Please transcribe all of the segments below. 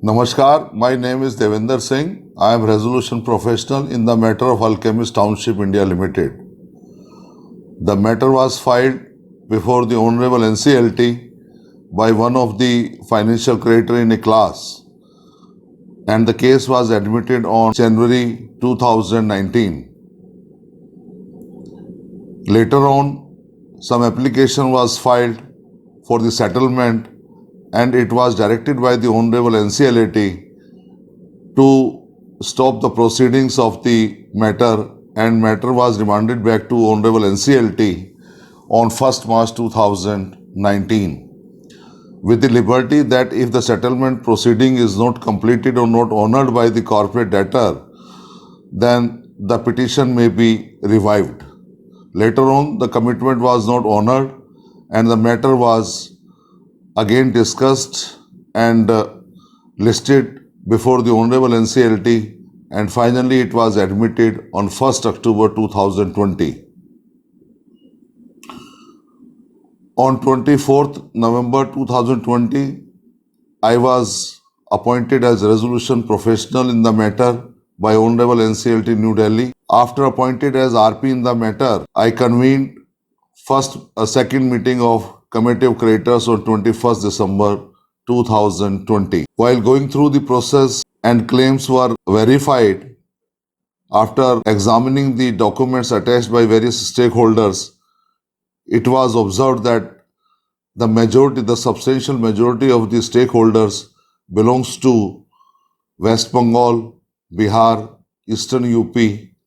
Namaskar, my name is Devender Singh. I am resolution professional in the matter of Alchemist Township India Limited. The matter was filed before the Honorable NCLT by one of the financial creditor in a class, and the case was admitted on January 2019. Later on, some application was filed for the settlement, and it was directed by the Honorable NCLT to stop the proceedings of the matter, and matter was remanded back to Honorable NCLT on 1st March 2019 with the liberty that if the settlement proceeding is not completed or not honored by the corporate debtor, then the petition may be revived. Later on, the commitment was not honored and the matter was again discussed and listed before the Honorable NCLT, and finally it was admitted on 1st October 2020. On 24th November 2020, I was appointed as resolution professional in the matter by Honorable NCLT New Delhi. After appointed as RP in the matter, I convened a second meeting of Committee of Creditors on 21st December 2020. While going through the process and claims were verified, after examining the documents attached by various stakeholders, it was observed that the substantial majority of the stakeholders belongs to West Bengal, Bihar, Eastern UP,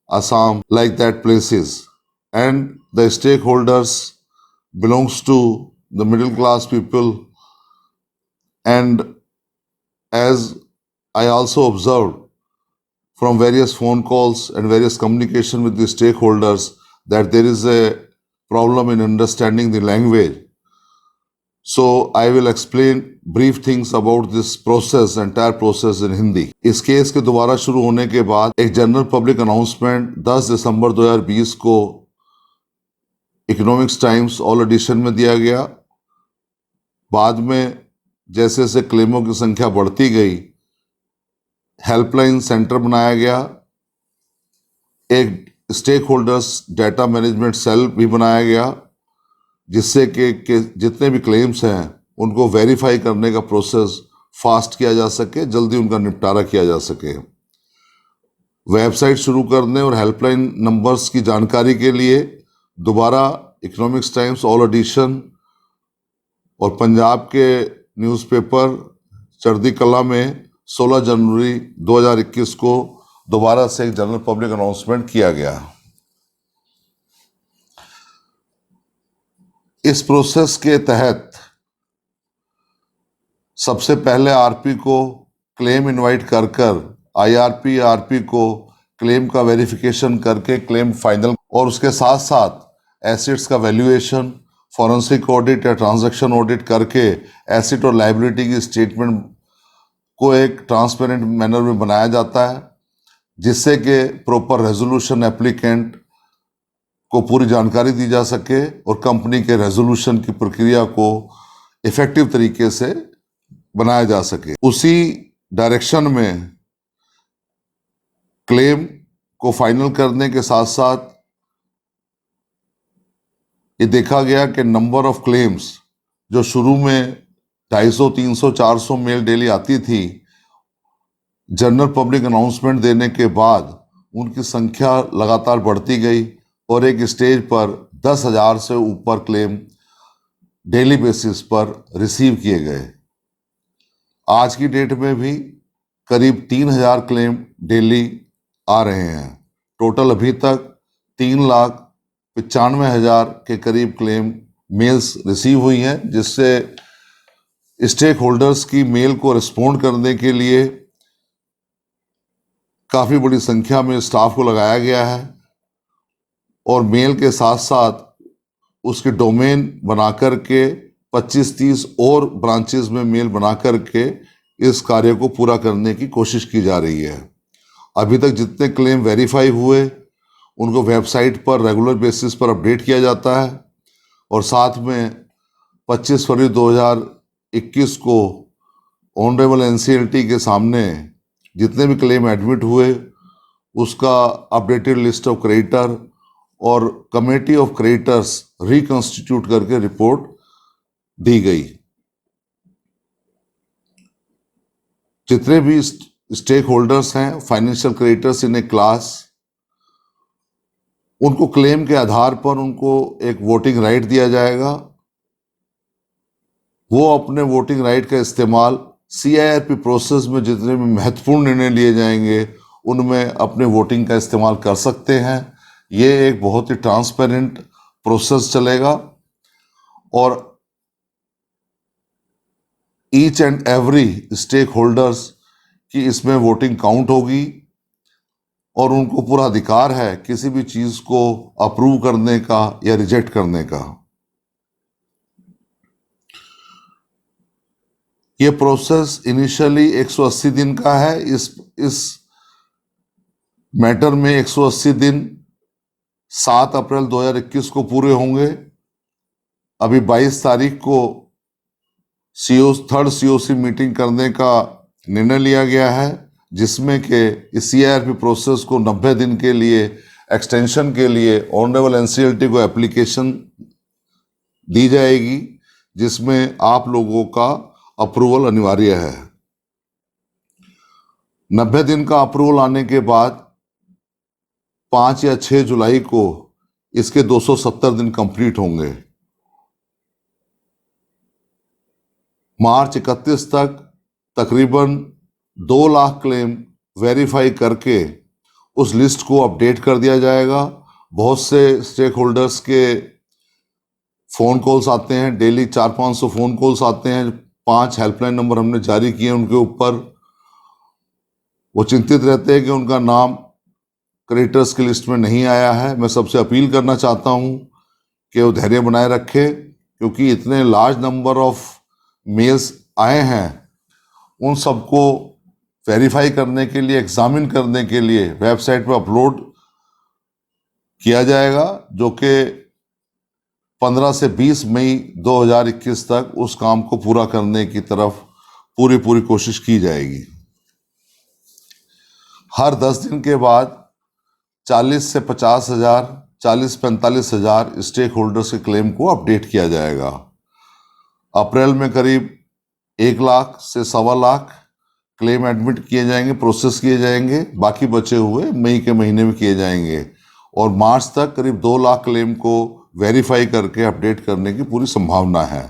Assam, like that places. And the stakeholders belongs to the middle class people. And as I also observed from various phone calls and various communication with the stakeholders that there is a problem in understanding the language. So I will explain brief things about this process, entire process in Hindi. इस case के दोबारा शुरू होने के बाद एक general public announcement 10 दिसंबर 2020 को economics times all addition में दिया गया। बाद में जैसे जैसे क्लेमों की संख्या बढ़ती गई, हेल्पलाइन सेंटर बनाया गया, एक stakeholders data management cell भी बनाया गया, जिससे कि जितने भी क्लेम्स हैं उनको वेरीफाई करने का प्रोसेस फास्ट किया जा सके, जल्दी उनका निपटारा किया जा सके। वेबसाइट शुरू करने और हेल्पलाइन नंबर्स की जानकारी के लिए दोबारा इकोनॉमिक्स टाइम्स ऑल एडिशन और पंजाब के न्यूज़पेपर चढ़ती कला में 16 जनवरी 2021 को दोबारा से एक जनरल पब्लिक अनाउंसमेंट किया गया। इस प्रोसेस के तहत सबसे पहले आरपी को क्लेम इनवाइट कर आईआरपी आरपी को क्लेम का वेरिफिकेशन करके क्लेम फाइनल, और उसके साथ साथ एसेट्स का वैल्यूएशन, फॉरेंसिक ऑडिट या ट्रांजैक्शन ऑडिट करके एसेट और लायबिलिटी की स्टेटमेंट को एक ट्रांसपेरेंट मैनर में बनाया जाता है, जिससे कि प्रॉपर रेजोल्यूशन एप्लीकेंट को पूरी जानकारी दी जा सके और कंपनी के रेजोल्यूशन की प्रक्रिया को इफेक्टिव तरीके से बनाया जा सके। उसी डायरेक्शन में क्लेम को फाइनल करने के साथ साथ ये देखा गया कि नंबर ऑफ क्लेम्स जो शुरू में 250, 300, 400 मेल डेली आती थी, जनरल पब्लिक अनाउंसमेंट देने के बाद उनकी संख्या लगातार बढ़ती गई और एक स्टेज पर 10,000 से ऊपर क्लेम डेली बेसिस पर रिसीव किए गए। आज की डेट में भी करीब 3,000 क्लेम डेली आ रहे हैं। टोटल अभी तक 3,95,000 के करीब क्लेम मेल्स रिसीव हुई हैं, जिससे स्टेक होल्डर्स की मेल को रिस्पॉन्ड करने के लिए काफ़ी बड़ी संख्या में स्टाफ को लगाया गया है, और मेल के साथ साथ उसके डोमेन बना कर के 25-30 और ब्रांचेस में मेल बना कर के इस कार्य को पूरा करने की कोशिश की जा रही है। अभी तक जितने क्लेम वेरीफाई हुए उनको वेबसाइट पर रेगुलर बेसिस पर अपडेट किया जाता है, और साथ में 25 फरवरी 2021 को ऑनरेबल एनसीएलटी के सामने जितने भी क्लेम एडमिट हुए उसका अपडेटेड लिस्ट ऑफ क्रेडिटर और कमेटी ऑफ क्रेडिटर्स रिकंस्टिट्यूट करके रिपोर्ट दी गई। जितने भी स्टेक होल्डर्स हैं, financial creditors in A class, उनको क्लेम के आधार पर उनको एक वोटिंग राइट दिया जाएगा। वो अपने वोटिंग राइट का इस्तेमाल सीआईआरपी प्रोसेस में जितने भी महत्वपूर्ण निर्णय लिए जाएंगे उनमें अपने वोटिंग का इस्तेमाल कर सकते हैं। ये एक बहुत ही ट्रांसपेरेंट प्रोसेस चलेगा और each and every stakeholders की इसमें वोटिंग काउंट होगी और उनको पूरा अधिकार है किसी भी चीज को अप्रूव करने का या रिजेक्ट करने का। ये प्रोसेस इनिशियली 180 दिन का है। इस मैटर में 180 दिन 7 अप्रैल 2021 को पूरे होंगे। अभी 22 तारीख को थर्ड सीओसी मीटिंग करने का निर्णय लिया गया है, जिसमें कि इस सीआईआरपी प्रोसेस को 90 दिन के लिए एक्सटेंशन के लिए ऑनरेबल एनसीएलटी को एप्लीकेशन दी जाएगी, जिसमें आप लोगों का अप्रूवल अनिवार्य है। 90 दिन का अप्रूवल आने के बाद 5 या 6 जुलाई को इसके 270 दिन कंप्लीट होंगे। मार्च 31 तक तकरीबन 2 लाख क्लेम वेरीफाई करके उस लिस्ट को अपडेट कर दिया जाएगा। बहुत से स्टेक होल्डर्स के फ़ोन कॉल्स आते हैं, डेली 400-500 फ़ोन कॉल्स आते हैं। 5 हेल्पलाइन नंबर हमने जारी किए उनके ऊपर। वो चिंतित रहते हैं कि उनका नाम क्रेडिटर्स की लिस्ट में नहीं आया है। मैं सबसे अपील करना चाहता हूं कि वो धैर्य बनाए रखे, क्योंकि इतने लार्ज नंबर ऑफ मेल्स आए हैं, उन सबको वेरीफाई करने के लिए, एग्जामिन करने के लिए वेबसाइट पर अपलोड किया जाएगा, जो कि 15 से 20 मई 2021 तक उस काम को पूरा करने की तरफ पूरी कोशिश की जाएगी। हर 10 दिन के बाद 40 से 50 हजार, 40-45 हजार स्टेक होल्डर्स के क्लेम को अपडेट किया जाएगा। अप्रैल में करीब 1 लाख से 1.25 लाख क्लेम एडमिट किए जाएंगे, प्रोसेस किए जाएंगे। बाकी बचे हुए मई के महीने में किए जाएंगे और मार्च तक करीब 2 लाख क्लेम को वेरीफाई करके अपडेट करने की पूरी संभावना है।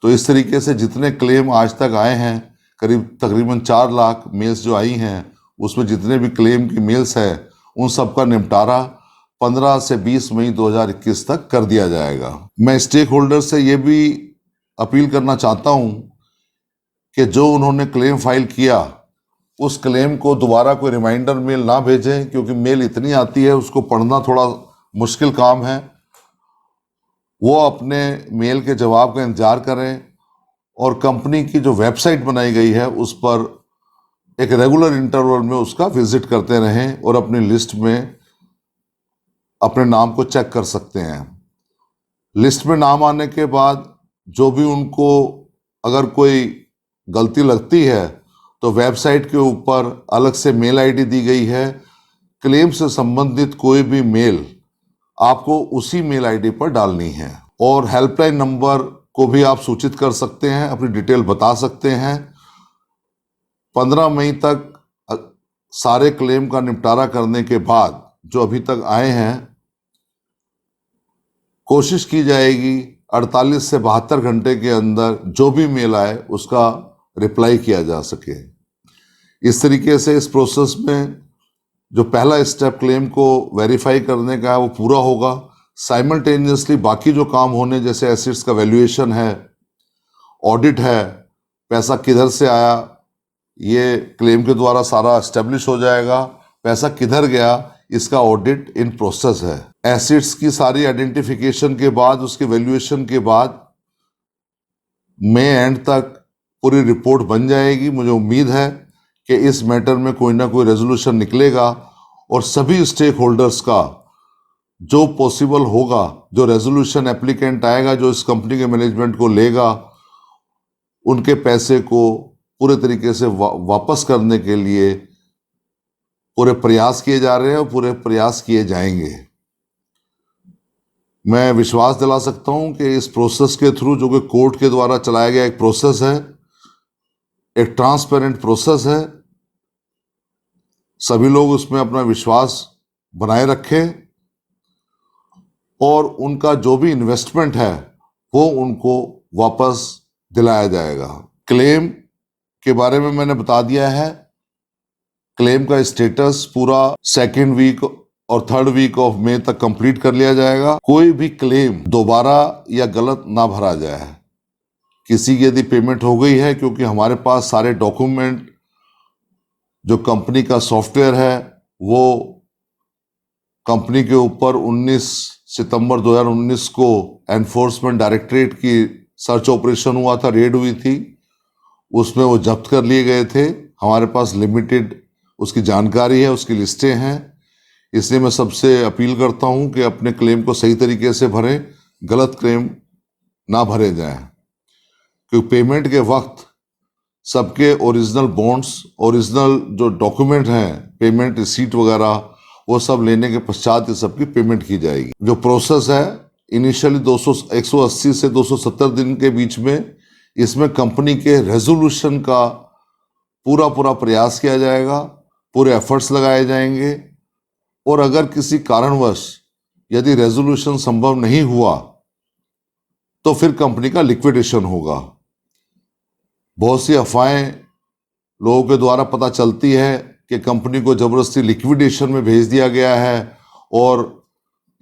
तो इस तरीके से जितने क्लेम आज तक आए हैं, तकरीबन 4 लाख मेल्स जो आई हैं, उसमें जितने भी क्लेम की मेल्स है उन सब का निपटारा 15 से 20 मई 2021 तक कर दिया जाएगा। मैं स्टेक होल्डर से ये भी अपील करना चाहता हूं कि जो उन्होंने क्लेम फाइल किया उस क्लेम को दोबारा कोई रिमाइंडर मेल ना भेजें, क्योंकि मेल इतनी आती है उसको पढ़ना थोड़ा मुश्किल काम है। वो अपने मेल के जवाब का इंतजार करें और कंपनी की जो वेबसाइट बनाई गई है उस पर एक रेगुलर इंटरवल में उसका विजिट करते रहें और अपनी लिस्ट में अपने नाम को चेक कर सकते हैं। लिस्ट में नाम आने के बाद जो भी उनको अगर कोई गलती लगती है तो वेबसाइट के ऊपर अलग से मेल आईडी दी गई है। क्लेम से संबंधित कोई भी मेल आपको उसी मेल आईडी पर डालनी है और हेल्पलाइन नंबर को भी आप सूचित कर सकते हैं, अपनी डिटेल बता सकते हैं। 15 मई तक सारे क्लेम का निपटारा करने के बाद जो अभी तक आए हैं, कोशिश की जाएगी 48 से 72 घंटे के अंदर जो भी मेल आए उसका रिप्लाई किया जा सके। इस तरीके से इस प्रोसेस में जो पहला स्टेप क्लेम को वेरीफाई करने का है वो पूरा होगा। साइमल्टेनियसली बाकी जो काम होने, जैसे एसेट्स का वैल्यूएशन है, ऑडिट है, पैसा किधर से आया, ये क्लेम के द्वारा सारा एस्टेब्लिश हो जाएगा। पैसा किधर गया, इसका ऑडिट इन प्रोसेस है। एसेट्स की सारी आइडेंटिफिकेशन के बाद, उसके वैल्यूएशन के बाद मई एंड तक पूरी रिपोर्ट बन जाएगी। मुझे उम्मीद है कि इस मैटर में कोई ना कोई रेजोल्यूशन निकलेगा और सभी स्टेक होल्डर्स का जो पॉसिबल होगा, जो रेजोल्यूशन एप्लीकेंट आएगा, जो इस कंपनी के मैनेजमेंट को लेगा, उनके पैसे को पूरे तरीके से वापस करने के लिए पूरे प्रयास किए जा रहे हैं और पूरे प्रयास किए जाएंगे। मैं विश्वास दिला सकता हूं कि इस प्रोसेस के थ्रू, जो कि कोर्ट के द्वारा चलाया गया एक प्रोसेस है, एक ट्रांसपेरेंट प्रोसेस है, सभी लोग उसमें अपना विश्वास बनाए रखें और उनका जो भी इन्वेस्टमेंट है वो उनको वापस दिलाया जाएगा। क्लेम के बारे में मैंने बता दिया है। क्लेम का स्टेटस पूरा सेकेंड वीक और थर्ड वीक ऑफ मई तक कंप्लीट कर लिया जाएगा। कोई भी क्लेम दोबारा या गलत ना भरा जाए। किसी की यदि पेमेंट हो गई है, क्योंकि हमारे पास सारे डॉक्यूमेंट, जो कंपनी का सॉफ्टवेयर है वो कंपनी के ऊपर 19 सितंबर 2019 को एनफोर्समेंट डायरेक्टरेट की सर्च ऑपरेशन हुआ था, रेड हुई थी, उसमें वो जब्त कर लिए गए थे। हमारे पास लिमिटेड उसकी जानकारी है, उसकी लिस्टें हैं। इसलिए मैं सबसे अपील करता हूं कि अपने क्लेम को सही तरीके से भरें, गलत क्लेम ना भरे जाएं, क्योंकि पेमेंट के वक्त सबके ओरिजिनल बॉन्ड्स, ओरिजिनल जो डॉक्यूमेंट हैं, पेमेंट रिसीट वगैरह, वो सब लेने के पश्चात ये सबकी पेमेंट की जाएगी। जो प्रोसेस है इनिशियली 180 से 270 दिन के बीच में, इसमें कंपनी के रेजोल्यूशन का पूरा प्रयास किया जाएगा, पूरे एफर्ट्स लगाए जाएंगे। और अगर किसी कारणवश यदि रेजोल्यूशन संभव नहीं हुआ तो फिर कंपनी का लिक्विडेशन होगा। बहुत सी अफवाहें लोगों के द्वारा पता चलती है कि कंपनी को जबरदस्ती लिक्विडेशन में भेज दिया गया है और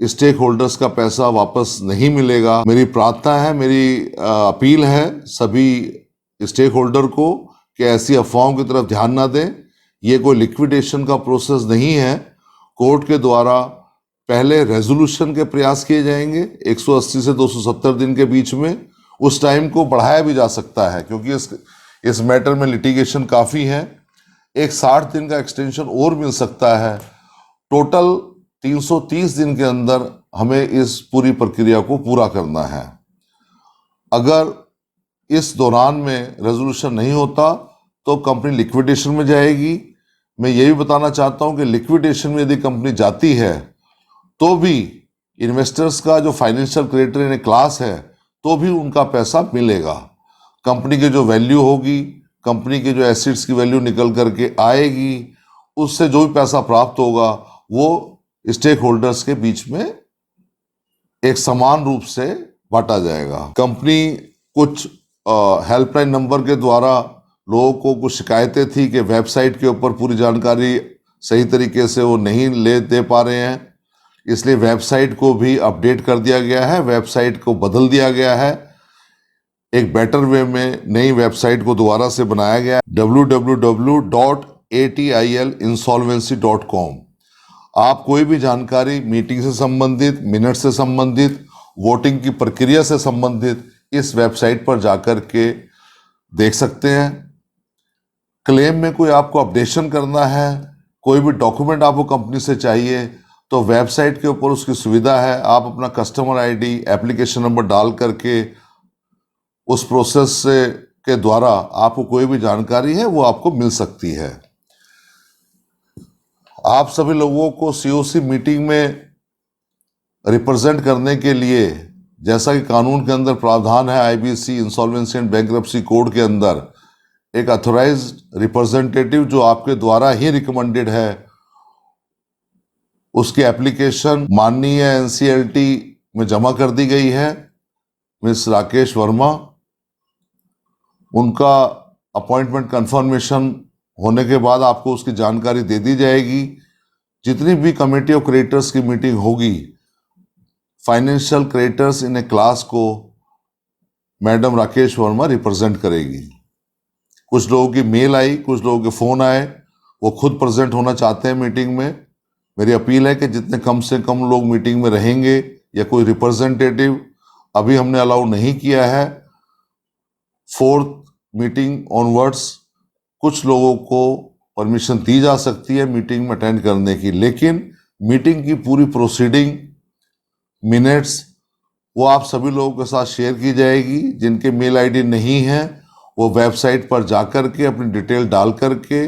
स्टेक होल्डर्स का पैसा वापस नहीं मिलेगा। मेरी प्रार्थना है, मेरी अपील है सभी स्टेक होल्डर को कि ऐसी अफवाहों की तरफ ध्यान ना दें। ये कोई लिक्विडेशन का प्रोसेस नहीं है। कोर्ट के द्वारा पहले रेजोल्यूशन के प्रयास किए जाएंगे 180 से 270 दिन के बीच में। उस टाइम को बढ़ाया भी जा सकता है, क्योंकि इस मैटर में लिटिगेशन काफ़ी है। एक 60 दिन का एक्सटेंशन और मिल सकता है। टोटल 330 दिन के अंदर हमें इस पूरी प्रक्रिया को पूरा करना है। अगर इस दौरान में रेजोल्यूशन नहीं होता तो कंपनी लिक्विडेशन में जाएगी। मैं ये भी बताना चाहता हूं कि लिक्विडेशन में यदि कंपनी जाती है तो भी इन्वेस्टर्स का जो फाइनेंशियल क्रेडिटर यानी क्लास है, तो भी उनका पैसा मिलेगा। कंपनी की जो वैल्यू होगी, कंपनी के जो एसेट्स की वैल्यू निकल करके आएगी, उससे जो भी पैसा प्राप्त होगा वो स्टेक होल्डर्स के बीच में एक समान रूप से बांटा जाएगा। कंपनी कुछ हेल्पलाइन नंबर के द्वारा लोगों को कुछ शिकायतें थी कि वेबसाइट के ऊपर पूरी जानकारी सही तरीके से वो नहीं दे पा रहे हैं, इसलिए वेबसाइट को भी अपडेट कर दिया गया है, वेबसाइट को बदल दिया गया है। एक बेटर वे में नई वेबसाइट को दोबारा से बनाया गया है, www.atilinsolvency.com। आप कोई भी जानकारी मीटिंग से संबंधित, मिनट से संबंधित, वोटिंग की प्रक्रिया से संबंधित इस वेबसाइट पर जाकर के देख सकते हैं। क्लेम में कोई आपको अपडेशन करना है, कोई भी डॉक्यूमेंट आपको कंपनी से चाहिए, तो वेबसाइट के ऊपर उसकी सुविधा है। आप अपना कस्टमर आईडी, एप्लीकेशन नंबर डाल करके उस प्रोसेस से के द्वारा आपको कोई भी जानकारी है वो आपको मिल सकती है। आप सभी लोगों को सीओसी मीटिंग में रिप्रेजेंट करने के लिए, जैसा कि कानून के अंदर प्रावधान है, IBC insolvency and bankruptcy code के अंदर, एक अथोराइज्ड रिप्रेजेंटेटिव जो आपके द्वारा ही रिकमेंडेड है, उसकी एप्लीकेशन माननीय एनसीएलटी में जमा कर दी गई है, मिस राकेश वर्मा। उनका अपॉइंटमेंट कंफर्मेशन होने के बाद आपको उसकी जानकारी दे दी जाएगी। जितनी भी कमेटी ऑफ क्रेडिटर्स की मीटिंग होगी, financial creditors in A class को मैडम राकेश वर्मा रिप्रेजेंट करेगी। कुछ लोगों की मेल आई, कुछ लोगों के फ़ोन आए, वो खुद प्रेजेंट होना चाहते हैं मीटिंग में। मेरी अपील है कि जितने कम से कम लोग मीटिंग में रहेंगे या कोई रिप्रेजेंटेटिव अभी हमने अलाउ नहीं किया है। 4th मीटिंग ऑनवर्ड्स कुछ लोगों को परमिशन दी जा सकती है मीटिंग में अटेंड करने की, लेकिन मीटिंग की पूरी प्रोसीडिंग, मिनट्स, वो आप सभी लोगों के साथ शेयर की जाएगी। जिनके मेल आईडी नहीं है वो वेबसाइट पर जाकर के अपनी डिटेल डाल करके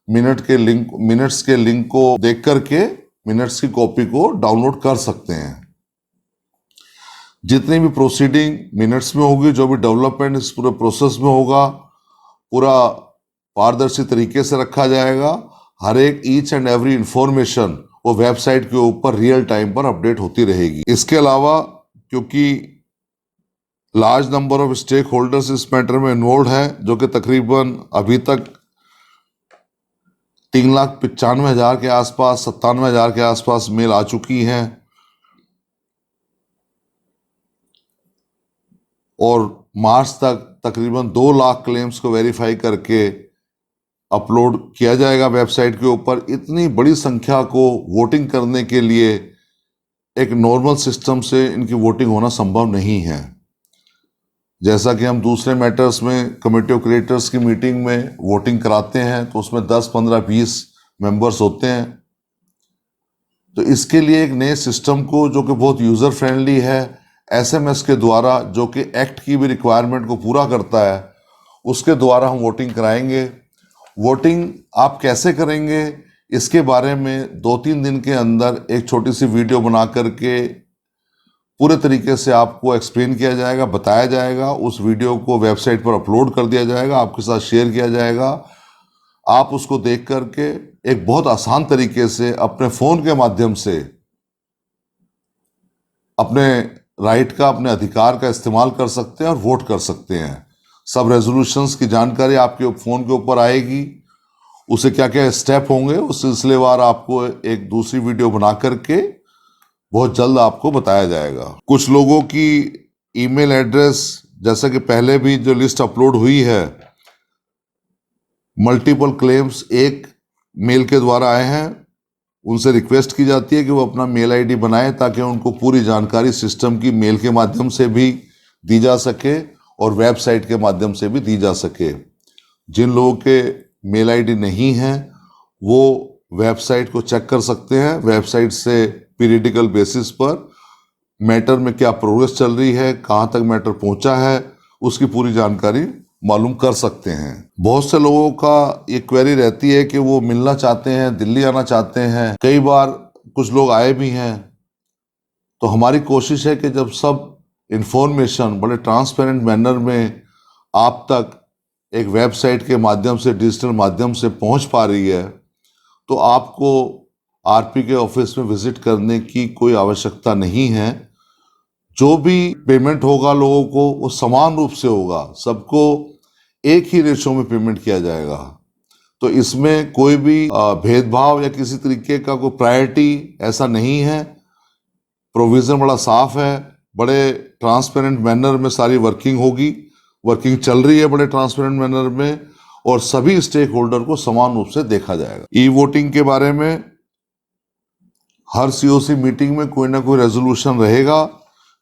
मिनट्स के लिंक को देख करके मिनट्स की कॉपी को डाउनलोड कर सकते हैं। जितनी भी प्रोसीडिंग मिनट्स में होगी, जो भी डेवलपमेंट इस पूरे प्रोसेस में होगा, पूरा पारदर्शी तरीके से रखा जाएगा। हर एक ईच एंड एवरी इंफॉर्मेशन वो वेबसाइट के ऊपर रियल टाइम पर अपडेट होती रहेगी। इसके अलावा क्योंकि large number of stakeholders इस मैटर में इन्वॉल्व है, जो कि तकरीबन अभी तक 3,95,000 के आसपास, 97,000 के आसपास मेल आ चुकी हैं और मार्च तक तकरीबन 2 लाख क्लेम्स को वेरीफाई करके अपलोड किया जाएगा वेबसाइट के ऊपर। इतनी बड़ी संख्या को वोटिंग करने के लिए एक नॉर्मल सिस्टम से इनकी वोटिंग होना संभव नहीं है। जैसा कि हम दूसरे मैटर्स में कमेटी ऑफ क्रिएटर्स की मीटिंग में वोटिंग कराते हैं तो उसमें 10, 15, 20 मेंबर्स होते हैं। तो इसके लिए एक नए सिस्टम को, जो कि बहुत यूज़र फ्रेंडली है, एसएमएस के द्वारा, जो कि एक्ट की भी रिक्वायरमेंट को पूरा करता है, उसके द्वारा हम वोटिंग कराएंगे। वोटिंग आप कैसे करेंगे इसके बारे में 2-3 दिन के अंदर एक छोटी सी वीडियो बना करके पूरे तरीके से आपको एक्सप्लेन किया जाएगा, बताया जाएगा। उस वीडियो को वेबसाइट पर अपलोड कर दिया जाएगा, आपके साथ शेयर किया जाएगा। आप उसको देख करके एक बहुत आसान तरीके से अपने फ़ोन के माध्यम से अपने राइट का, अपने अधिकार का इस्तेमाल कर सकते हैं और वोट कर सकते हैं। सब रेजोल्यूशंस की जानकारी आपके फ़ोन के ऊपर आएगी। उसे क्या क्या स्टेप होंगे उस सिलसिलेवार आपको एक दूसरी वीडियो बना करके बहुत जल्द आपको बताया जाएगा। कुछ लोगों की ईमेल एड्रेस, जैसा कि पहले भी जो लिस्ट अपलोड हुई है, मल्टीपल क्लेम्स एक मेल के द्वारा आए हैं। उनसे रिक्वेस्ट की जाती है कि वो अपना मेल आईडी बनाएं ताकि उनको पूरी जानकारी सिस्टम की मेल के माध्यम से भी दी जा सके और वेबसाइट के माध्यम से भी दी जा सके। जिन लोगों के मेल आईडी नहीं है वो वेबसाइट को चेक कर सकते हैं। वेबसाइट से पीरियडिकल बेसिस पर मैटर में क्या प्रोग्रेस चल रही है, कहाँ तक मैटर पहुंचा है, उसकी पूरी जानकारी मालूम कर सकते हैं। बहुत से लोगों का ये क्वेरी रहती है कि वो मिलना चाहते हैं, दिल्ली आना चाहते हैं। कई बार कुछ लोग आए भी हैं। तो हमारी कोशिश है कि जब सब इंफॉर्मेशन बड़े ट्रांसपेरेंट मैनर में आप तक एक वेबसाइट के माध्यम से, डिजिटल माध्यम से पहुंच पा रही है, तो आपको आरपी के ऑफिस में विजिट करने की कोई आवश्यकता नहीं है। जो भी पेमेंट होगा लोगों को वो समान रूप से होगा, सबको एक ही रेशो में पेमेंट किया जाएगा। तो इसमें कोई भी भेदभाव या किसी तरीके का कोई प्रायोरिटी ऐसा नहीं है। प्रोविज़न बड़ा साफ है, बड़े ट्रांसपेरेंट मैनर में सारी वर्किंग होगी। वर्किंग चल रही है बड़े ट्रांसपेरेंट मैनर में और सभी स्टेक होल्डर को समान रूप से देखा जाएगा। ई वोटिंग के बारे में हर सीओसी मीटिंग में कोई ना कोई रेजोल्यूशन रहेगा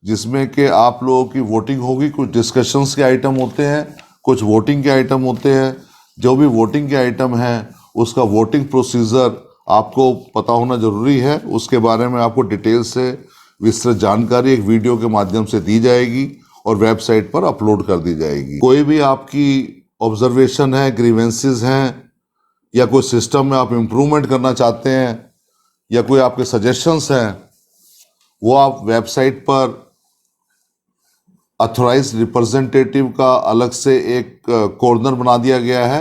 जिसमें कि आप लोगों की वोटिंग होगी। कुछ डिस्कशंस के आइटम होते हैं, कुछ वोटिंग के आइटम होते हैं। जो भी वोटिंग के आइटम हैं उसका वोटिंग प्रोसीजर आपको पता होना जरूरी है। उसके बारे में आपको डिटेल से विस्तृत जानकारी एक वीडियो के माध्यम से दी जाएगी और वेबसाइट पर अपलोड कर दी जाएगी। कोई भी आपकी ऑब्जर्वेशन है, ग्रीवेंसेस हैं या कोई सिस्टम में आप इम्प्रूवमेंट करना चाहते हैं या कोई आपके सजेशंस हैं, वो आप वेबसाइट पर ऑथराइज्ड रिप्रेजेंटेटिव का अलग से एक कॉर्नर बना दिया गया है।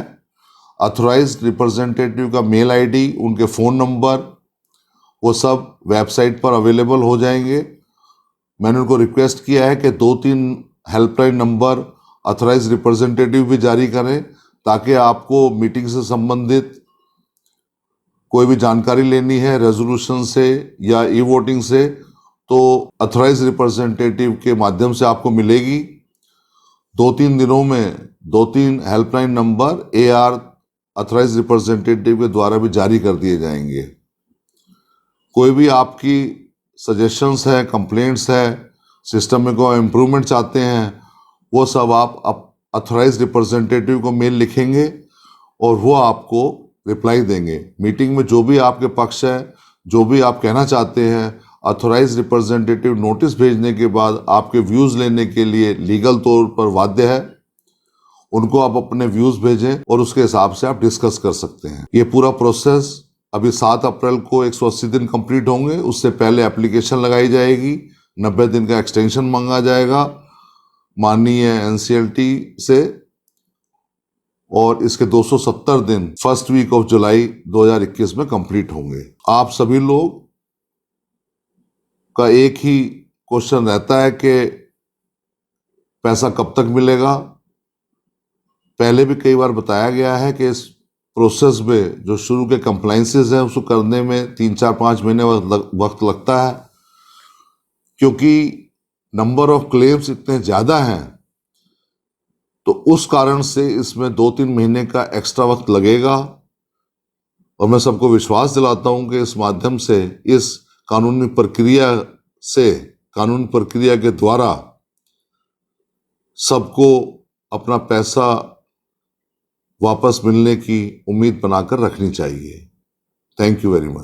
ऑथराइज्ड रिप्रेजेंटेटिव का मेल आईडी, उनके फ़ोन नंबर, वो सब वेबसाइट पर अवेलेबल हो जाएंगे। मैंने उनको रिक्वेस्ट किया है कि 2-3 हेल्पलाइन नंबर ऑथराइज्ड रिप्रेजेंटेटिव भी जारी करें ताकि आपको मीटिंग से संबंधित कोई भी जानकारी लेनी है रेजोल्यूशन से या ई वोटिंग से, तो ऑथराइज्ड रिप्रेजेंटेटिव के माध्यम से आपको मिलेगी। 2-3 दिनों में 2-3 helpline number AR authorised representative के द्वारा भी जारी कर दिए जाएंगे। कोई भी आपकी सजेशंस है, कंप्लेंट्स है, सिस्टम में कोई इम्प्रूवमेंट चाहते हैं, वो सब आप ऑथराइज्ड रिप्रेजेंटेटिव को मेल लिखेंगे और वो आपको रिप्लाई देंगे। मीटिंग में जो भी आपके पक्ष है, जो भी आप कहना चाहते हैं, ऑथराइज्ड रिप्रेजेंटेटिव नोटिस भेजने के बाद आपके व्यूज़ लेने के लिए लीगल तौर पर बाध्य है। उनको आप अपने व्यूज भेजें और उसके हिसाब से आप डिस्कस कर सकते हैं। ये पूरा प्रोसेस अभी 7 अप्रैल को 180 दिन कंप्लीट होंगे। उससे पहले एप्लीकेशन लगाई जाएगी, 90 दिन का एक्सटेंशन मांगा जाएगा माननीय एनसीएलटी से, और इसके 270 दिन फर्स्ट वीक ऑफ जुलाई 2021 में कंप्लीट होंगे। आप सभी लोग का एक ही क्वेश्चन रहता है कि पैसा कब तक मिलेगा। पहले भी कई बार बताया गया है कि इस प्रोसेस में जो शुरू के कंप्लाइंसेस हैं उसको करने में 3-4-5 महीने वक्त लगता है, क्योंकि नंबर ऑफ क्लेम्स इतने ज़्यादा हैं, तो उस कारण से इसमें 2-3 महीने का एक्स्ट्रा वक्त लगेगा। और मैं सबको विश्वास दिलाता हूं कि इस माध्यम से, इस कानूनी प्रक्रिया के द्वारा सबको अपना पैसा वापस मिलने की उम्मीद बनाकर रखनी चाहिए। Thank you very much.